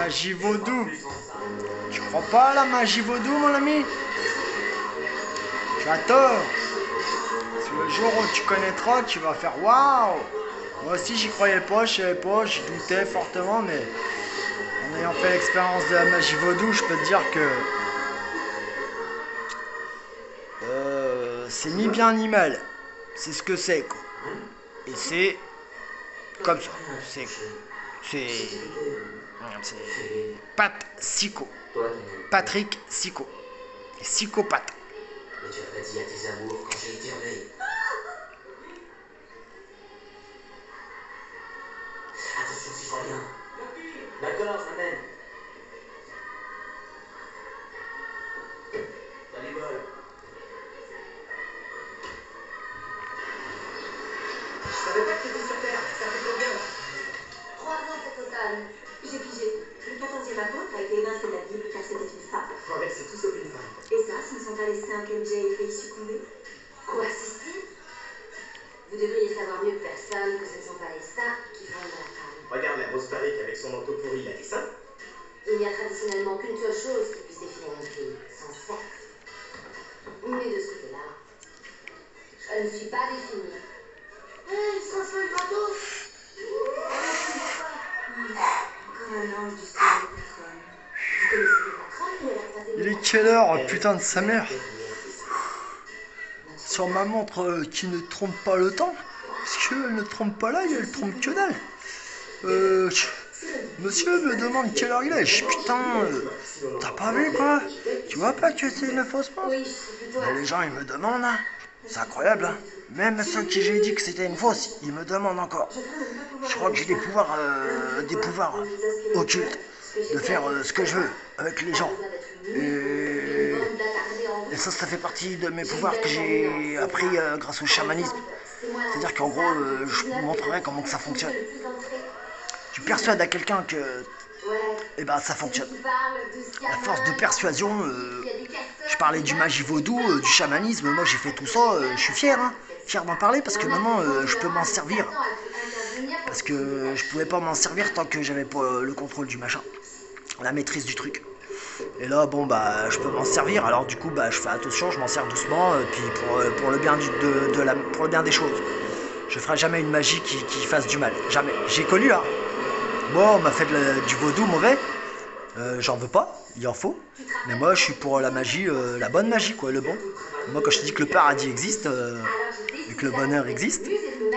Magie vaudou. Tu crois pas à la magie vaudou, mon ami? Tu as tort. C'est le jour où tu connaîtras, tu vas faire waouh. Moi aussi, j'y croyais pas, je savais pas, j'y doutais fortement, mais en ayant fait l'expérience de la magie vaudou, je peux te dire que c'est ni bien ni mal. C'est ce que c'est, quoi. Et c'est comme ça. C'est Pat Psycho. Patrick Psycho. Psychopathe. Mais tu as pas dit à tes amours quand j'ai éternué. Attention si je vois rien. D'accord, ça mène. T'as les bols. Je savais pas que t'étais sur Terre. Ça fait combien? 3 ans au total. J'ai pigé. Le 14e apôtre a été évincé de la Bible car c'était une femme. Ouais, c'est tout sauf une femme. Et ça, ce ne sont pas les saints qu'MJ a failli succomber? Quoi, Cécile? Vous devriez savoir mieux que personne que ce ne sont pas les saints qui font de la femme. Regarde la grosse Paris avec son manteau pourri, il a des seins. Il n'y a traditionnellement qu'une seule chose qui puisse définir une fille, son sexe. Mais de ce côté-là, je ne suis pas définie. Hé, il se transforme le bateau. Encore un ange du ciel de patronne. Vous connaissez les patronnes ou elle a croisé Il est quelle heure, oh, putain de sa mère? Sur ma montre qui ne trompe pas le temps. Est-ce qu'elle ne trompe pas là, elle trompe que dalle. Monsieur me demande quelle heure il est. Putain, t'as pas vu quoi? Tu vois pas que c'est une fausse montre? Oui, je suis plutôt Mais les gens ils me demandent, hein. C'est incroyable, hein. Même ceux qui j'ai dit que c'était une fausse, ils me demandent encore. Je crois que j'ai des pouvoirs occultes de faire ce que je veux avec les gens. Et ça fait partie de mes pouvoirs que j'ai appris grâce au chamanisme. C'est-à-dire qu'en gros, je vous montrerai comment que ça fonctionne. Tu persuades à quelqu'un que eh ben, ça fonctionne. La force de persuasion, je parlais du magie vaudou, du chamanisme, moi j'ai fait tout ça, je suis fier, hein. Fier d'en parler parce que maintenant je peux m'en servir. Parce que je pouvais pas m'en servir tant que j'avais pas le contrôle du machin, la maîtrise du truc. Et là, bon, bah, je peux m'en servir. Alors, du coup, bah, je fais attention, je m'en sers doucement. Puis, pour le bien pour le bien des choses. Je ferai jamais une magie qui fasse du mal. Jamais. J'ai connu, hein. Bon, on m'a fait du vaudou mauvais. J'en veux pas. Il en faut. Mais moi, je suis pour la magie, la bonne magie, quoi, le bon. Moi, quand je te dis que le paradis existe et que le bonheur existe,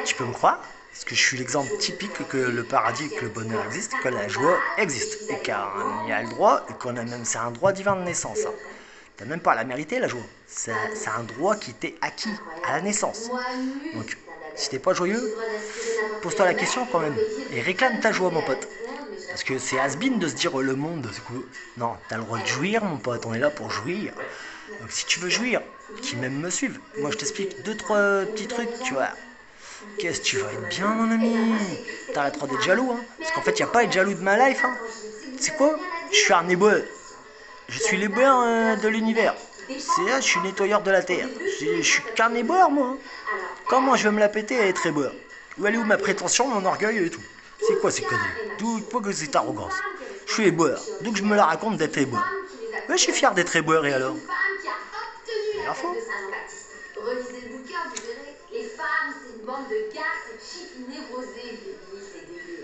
tu peux me croire. Parce que je suis l'exemple typique que le paradis et que le bonheur existe, que la joie existe. Et qu'on y a le droit, et qu'on a même, c'est un droit divin de naissance. Hein. T'as même pas à la mériter, la joie. C'est un droit qui t'est acquis à la naissance. Donc, si t'es pas joyeux, pose-toi la question quand même. Et réclame ta joie, mon pote. Parce que c'est has-been de se dire le monde, c'est cool. Non, t'as le droit de jouir, mon pote. On est là pour jouir. Donc, si tu veux jouir, qui même me suivent. Moi, je t'explique 2-3 petits trucs, tu vois. Qu'est-ce que tu vas être bien, mon ami? T'arrêteras d'être jaloux, hein. Parce qu'en fait, il n'y a pas à être jaloux de ma life, hein. C'est quoi? Je suis un éboueur. Je suis l'éboueur de l'univers. C'est là, je suis nettoyeur de la terre. Je suis qu'un éboueur, moi. Hein. Comment je vais me la péter à être éboueur? Où elle est où ma prétention, mon orgueil et tout? C'est quoi ces conneries? D'où que cette arrogance? Je suis éboueur. Donc je me la raconte d'être éboueur. Ouais, je suis fier d'être éboueur et alors? C'est l'info. Relisez le bouquin, vous verrez. Les femmes, c'est une bande de gars, c'est cheap, névrosé, c'est dégueu.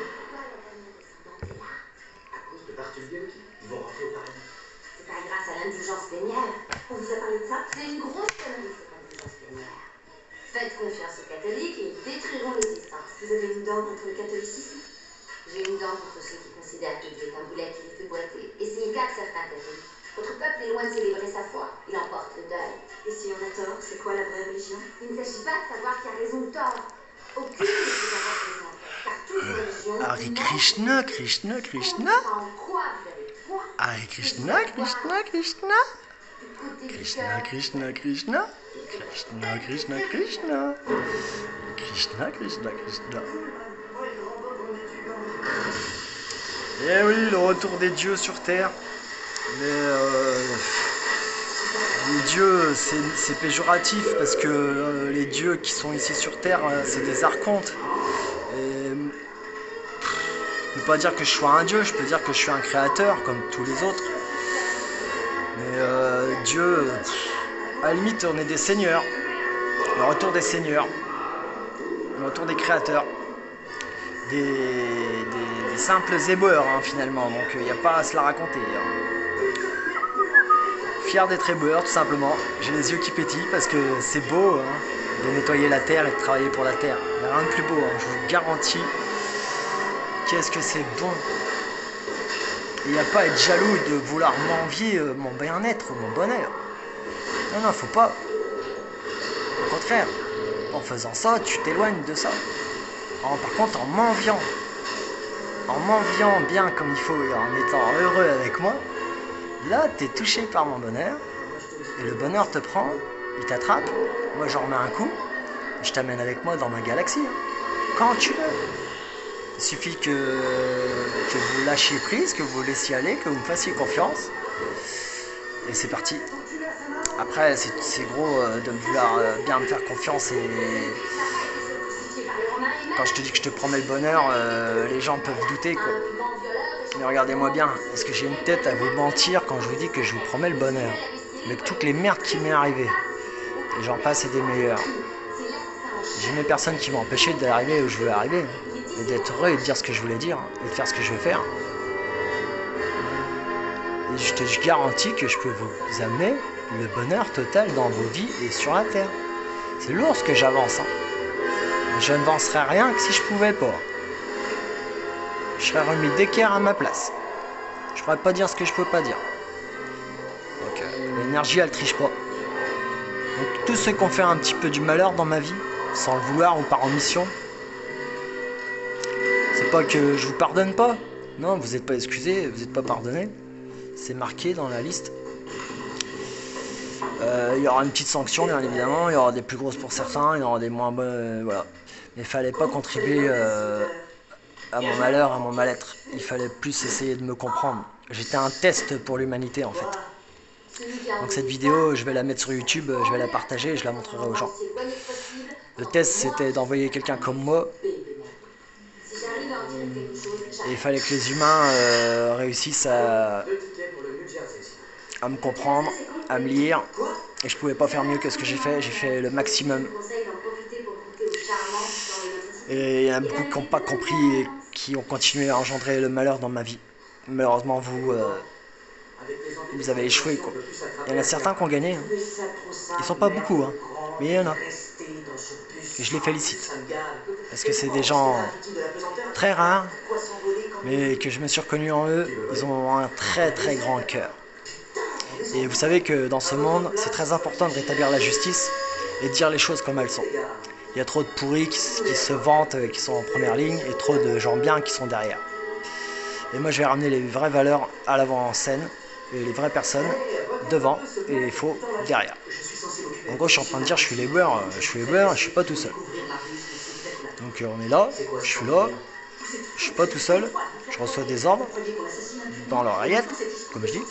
Pourquoi leur dernière descendante est là? À cause de Barthélemy, ils vont rentrer au paradis. C'est pas grâce à l'indulgence plénière. On vous a parlé de ça? C'est une grosse connerie, cette indulgence plénière. Faites confiance aux catholiques et ils détruiront l'existence. Vous avez une dent contre le catholicisme? J'ai une dent contre ceux qui considèrent que Dieu est un boulet qui les fait boiter. Et c'est le cas de certains catholiques. Votre peuple est loin de célébrer sa foi. Il emporte le deuil. Et si on a tort, c'est quoi la vraie religion? Il ne s'agit pas de savoir qui a raison ou tort. Aucune ne peut avoir raison. Car toute religion... Hare Krishna, Krishna, Krishna. En quoi vous avez foi? Hare Krishna, Krishna, Krishna. Krishna, Krishna, Krishna. Krishna, Krishna, Krishna. Krishna, Krishna, Krishna. Eh oui, le retour des dieux sur Terre. Mais Les dieux, c'est péjoratif parce que les dieux qui sont ici sur Terre, c'est des archontes. Et je peux pas dire que je sois un dieu, je peux dire que je suis un créateur comme tous les autres. Mais Dieu, à la limite, on est des seigneurs. Le retour des seigneurs, le retour des créateurs, des simples éboueurs finalement. Donc il n'y a pas à se la raconter. Fier d'être éboueur tout simplement. J'ai les yeux qui pétillent parce que c'est beau de nettoyer la terre et de travailler pour la terre. Il n'y a rien de plus beau, je vous garantis. Qu'est-ce que c'est bon. Il n'y a pas à être jaloux de vouloir m'envier mon bien-être, mon bonheur. Non, faut pas. Au contraire, en faisant ça, tu t'éloignes de ça. Par contre, en m'enviant bien comme il faut et en étant heureux avec moi, là, t'es touché par mon bonheur. Et le bonheur te prend, il t'attrape. Moi, j'en remets un coup. Et je t'amène avec moi dans ma galaxie. Quand tu veux. Il suffit que vous lâchiez prise, que vous laissiez aller, que vous me fassiez confiance. Et c'est parti. Après, c'est gros de vouloir bien me faire confiance. Et quand je te dis que je te promets le bonheur, les gens peuvent douter, quoi. Mais regardez-moi bien, est-ce que j'ai une tête à vous mentir quand je vous dis que je vous promets le bonheur? Avec toutes les merdes qui m'est arrivées. Et j'en passe et des meilleures. J'ai mes personnes qui m'ont empêché d'arriver où je veux arriver. Et d'être heureux et de dire ce que je voulais dire. Et de faire ce que je veux faire. Et je te garantis que je peux vous amener le bonheur total dans vos vies et sur la terre. C'est lourd ce que j'avance. Je ne vencerais rien que si je pouvais pas. Je serais remis d'équerre à ma place. Je pourrais pas dire ce que je peux pas dire. Donc l'énergie elle triche pas. Donc tous ceux qui ont fait un petit peu du malheur dans ma vie, sans le vouloir ou par omission, c'est pas que je vous pardonne pas. Non, vous n'êtes pas excusés, vous n'êtes pas pardonnés. C'est marqué dans la liste. Il y aura une petite sanction bien évidemment, il y aura des plus grosses pour certains, il y aura des moins bonnes, voilà. Mais il fallait pas contribuer à mon malheur, à mon mal-être. Il fallait plus essayer de me comprendre. J'étais un test pour l'humanité en fait. Donc cette vidéo, je vais la mettre sur YouTube, je vais la partager et je la montrerai aux gens. Le test c'était d'envoyer quelqu'un comme moi. Et il fallait que les humains réussissent à me comprendre, à me lire. Et je pouvais pas faire mieux que ce que j'ai fait le maximum. Et il y en a beaucoup qui n'ont pas compris et qui ont continué à engendrer le malheur dans ma vie. Malheureusement, vous avez échoué, quoi. Il y en a certains qui ont gagné. Ils sont pas beaucoup, mais il y en a. Et je les félicite. Parce que c'est des gens très rares, mais que je me suis reconnu en eux. Ils ont un très très grand cœur. Et vous savez que dans ce monde, c'est très important de rétablir la justice et de dire les choses comme elles sont. Il y a trop de pourris qui se vantent, qui sont en première ligne, et trop de gens bien qui sont derrière. Et moi, je vais ramener les vraies valeurs à l'avant-scène, et les vraies personnes devant, et les faux derrière. En gros, je suis en train de dire, je suis l'éboueur, je suis pas tout seul. Donc on est là, je suis là, je suis pas tout seul, je reçois des ordres dans l'oreillette, comme je dis.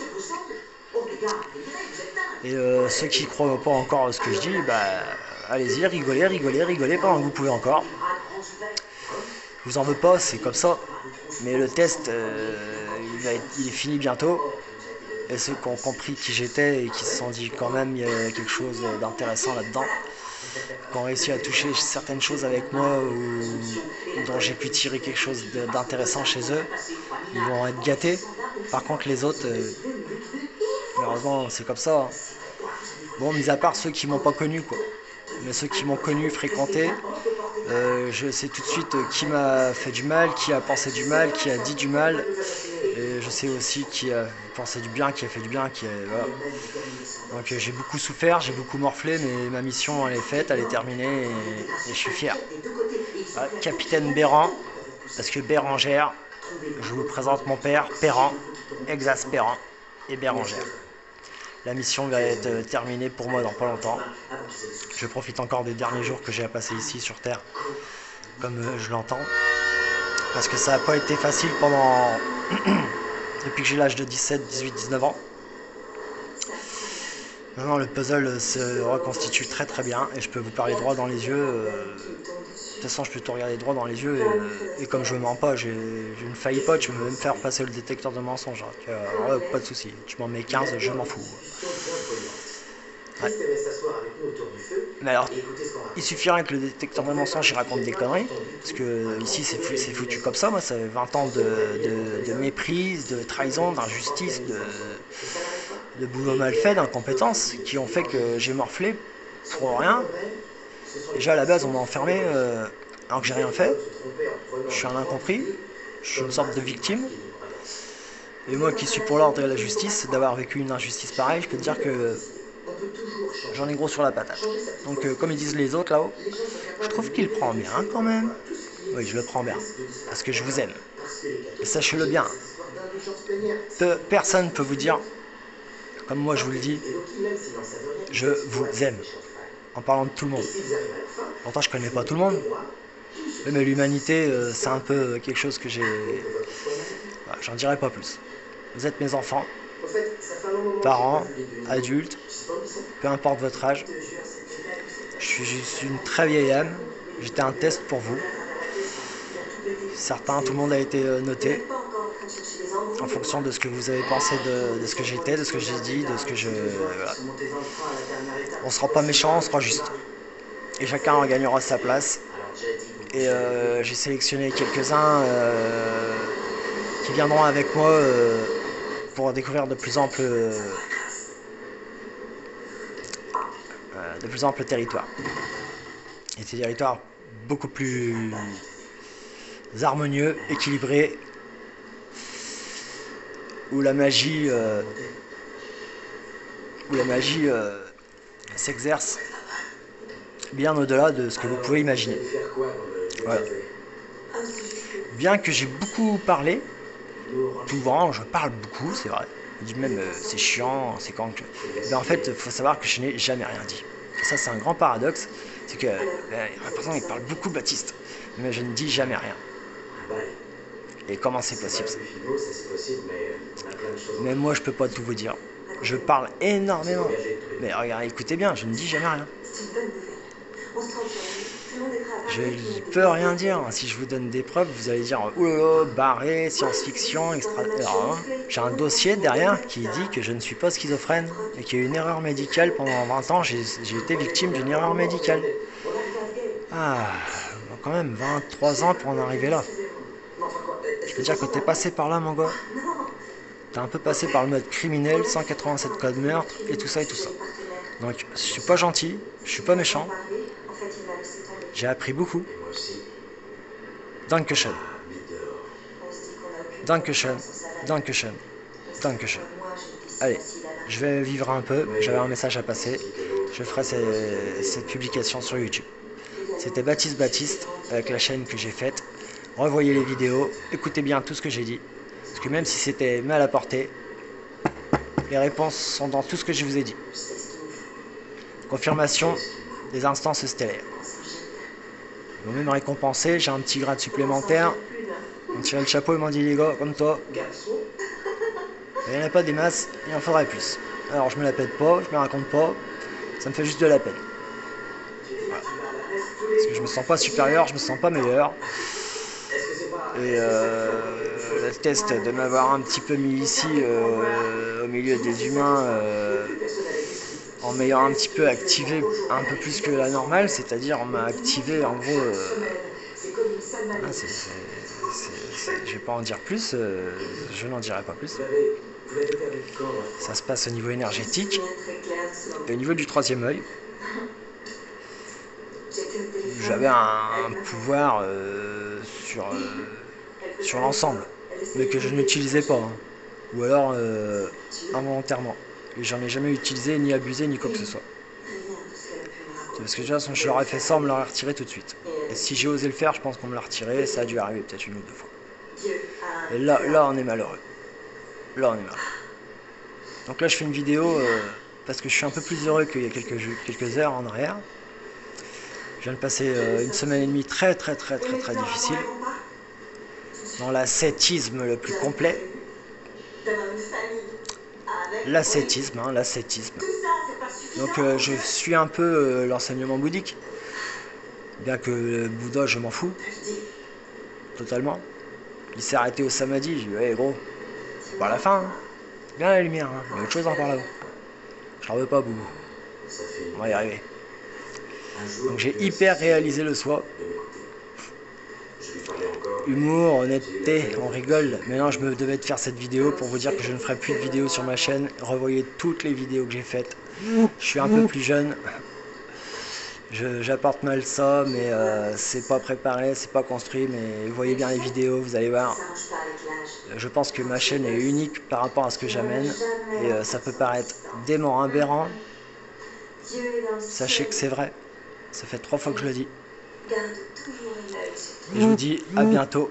Et ceux qui croient pas encore à ce que je dis, allez-y, rigolez pendant que vous pouvez encore. Je vous en veux pas, c'est comme ça. Mais le test, il est fini bientôt. Et ceux qui ont compris qui j'étais et qui se sont dit quand même il y a quelque chose d'intéressant là-dedans, qui ont réussi à toucher certaines choses avec moi ou dont j'ai pu tirer quelque chose d'intéressant chez eux, ils vont être gâtés. Par contre les autres, malheureusement c'est comme ça. Bon, mis à part ceux qui m'ont pas connu, quoi. Mais ceux qui m'ont connu, fréquenté, je sais tout de suite qui m'a fait du mal, qui a pensé du mal, qui a dit du mal. Et je sais aussi qui a pensé du bien, qui a fait du bien, voilà. Donc j'ai beaucoup souffert, j'ai beaucoup morflé, mais ma mission elle est faite, elle est terminée et je suis fier. Voilà, Capitaine Béran, parce que Bérangère, je vous présente mon père, Perran, exaspérant et Bérangère. La mission va être terminée pour moi dans pas longtemps. Je profite encore des derniers jours que j'ai à passer ici sur Terre, comme je l'entends. Parce que ça n'a pas été facile depuis que j'ai l'âge de 17, 18, 19 ans. Non, le puzzle se reconstitue très très bien et je peux vous parler droit dans les yeux. De toute façon, je peux te regarder droit dans les yeux et comme je mens pas, je ne faillis pas, tu peux même faire passer le détecteur de mensonges. Hein. Alors, pas de souci, tu m'en mets 15, je m'en fous. Ouais. Mais alors, il suffirait que le détecteur de mensonges il raconte des conneries, parce que ici c'est foutu comme ça, moi ça fait 20 ans de méprise, de trahison, d'injustice, de boulot mal fait, d'incompétence, qui ont fait que j'ai morflé pour rien. Déjà à la base on m'a enfermé alors que j'ai rien fait, je suis un incompris, je suis une sorte de victime. Et moi qui suis pour l'ordre et la justice, d'avoir vécu une injustice pareille, je peux te dire que j'en ai gros sur la patate. Donc comme ils disent les autres là-haut, je trouve qu'il prend bien quand même. Oui, je le prends bien, parce que je vous aime. Et sachez-le bien, personne ne peut vous dire, comme moi je vous le dis, je vous aime, en parlant de tout le monde. Pourtant je connais pas tout le monde, mais l'humanité c'est un peu quelque chose que j'ai... Voilà, j'en dirai pas plus. Vous êtes mes enfants, parents, adultes, peu importe votre âge. Je suis juste une très vieille âme, j'étais un test pour vous. Certains, tout le monde a été noté en fonction de ce que vous avez pensé de ce que j'étais, de ce que j'ai dit, de ce que je... Voilà. On sera pas méchant, on sera juste. Et chacun en gagnera sa place. Et j'ai sélectionné quelques-uns qui viendront avec moi pour découvrir de plus amples territoires. Et ces territoires beaucoup plus harmonieux, équilibrés, où la magie s'exerce bien au-delà de ce que vous pouvez imaginer. Voilà. Bien que j'ai beaucoup parlé, souvent je parle beaucoup, c'est vrai. Je dis même c'est chiant, c'est quand que... Mais en fait, il faut savoir que je n'ai jamais rien dit. Et ça, c'est un grand paradoxe. C'est que l'impression qu'il parle beaucoup Baptiste, mais je ne dis jamais rien. Et comment c'est possible ça? Mais moi, je peux pas tout vous dire. Je parle énormément. Mais regardez, écoutez bien, je ne dis jamais rien. Je ne peux rien dire. Si je vous donne des preuves, vous allez dire oulala, barré, science-fiction, extra. Alors, j'ai un dossier derrière qui dit que je ne suis pas schizophrène et qu'il y a eu une erreur médicale pendant 20 ans. J'ai été victime d'une erreur médicale. Ah, quand même 23 ans pour en arriver là. Je peux dire que t'es passé par là, mon gars. T'es un peu passé par le mode criminel, 187 codes meurtre et tout ça et tout ça. Donc, je suis pas gentil, je suis pas méchant. J'ai appris beaucoup. Dankeschön. Dankeschön. Dankeschön. Dankeschön. Allez, je vais vivre un peu. J'avais un message à passer. Je ferai cette publication sur YouTube. C'était Baptiste avec la chaîne que j'ai faite. Revoyez les vidéos. Écoutez bien tout ce que j'ai dit. Parce que même si c'était mal à porter, les réponses sont dans tout ce que je vous ai dit. Confirmation des instances stellaires. Ils m'ont même récompensé, j'ai un petit grade supplémentaire. Ils m'ont tiré le chapeau, ils m'ont dit les gars, comme toi. Il n'y en a pas des masses, il en faudrait plus. Alors je me la pète pas, je me raconte pas, ça me fait juste de la peine. Voilà. Parce que je me sens pas supérieur, je me sens pas meilleur. Et le test de m'avoir un petit peu mis ici au milieu des humains en m'ayant un petit peu activé un peu plus que la normale, c'est-à-dire on m'a activé en gros je vais pas en dire plus, je n'en dirai pas plus. Ça se passe au niveau énergétique et au niveau du troisième œil. J'avais un pouvoir sur l'ensemble, mais que je n'utilisais pas, hein. Ou alors involontairement. Et j'en ai jamais utilisé, ni abusé, ni quoi que ce soit. Parce que de toute façon, je leur ai fait ça, on me l'aurait retiré tout de suite. Et si j'ai osé le faire, je pense qu'on me l'a retiré, ça a dû arriver peut-être une ou deux fois. Et là on est malheureux. Là, on est malheureux. Donc là, je fais une vidéo parce que je suis un peu plus heureux qu'il y a quelques heures en arrière. Je viens de passer une semaine et demie très difficile. Dans l'ascétisme le plus complet. l'ascétisme, hein, l'ascétisme. Donc je suis un peu l'enseignement bouddhique, bien que le Bouddha je m'en fous, totalement. Il s'est arrêté au samadhi, j'ai dit ouais gros, c'est pas la fin, hein. Bien la lumière, hein. Il y a autre chose encore là-haut. Je t'en veux pas Boubou, on va y arriver. Donc j'ai hyper réalisé le soi. Humour, honnêteté, on rigole. Maintenant je me devais de faire cette vidéo pour vous dire que je ne ferai plus de vidéos sur ma chaîne. Revoyez toutes les vidéos que j'ai faites. Je suis un peu plus jeune. J'apporte mal ça, mais c'est pas préparé, c'est pas construit. Mais vous voyez bien les vidéos, vous allez voir. Je pense que ma chaîne est unique par rapport à ce que j'amène. Et ça peut paraître dément, aberrant. Sachez que c'est vrai. Ça fait 3 fois que je le dis. Et je vous dis à bientôt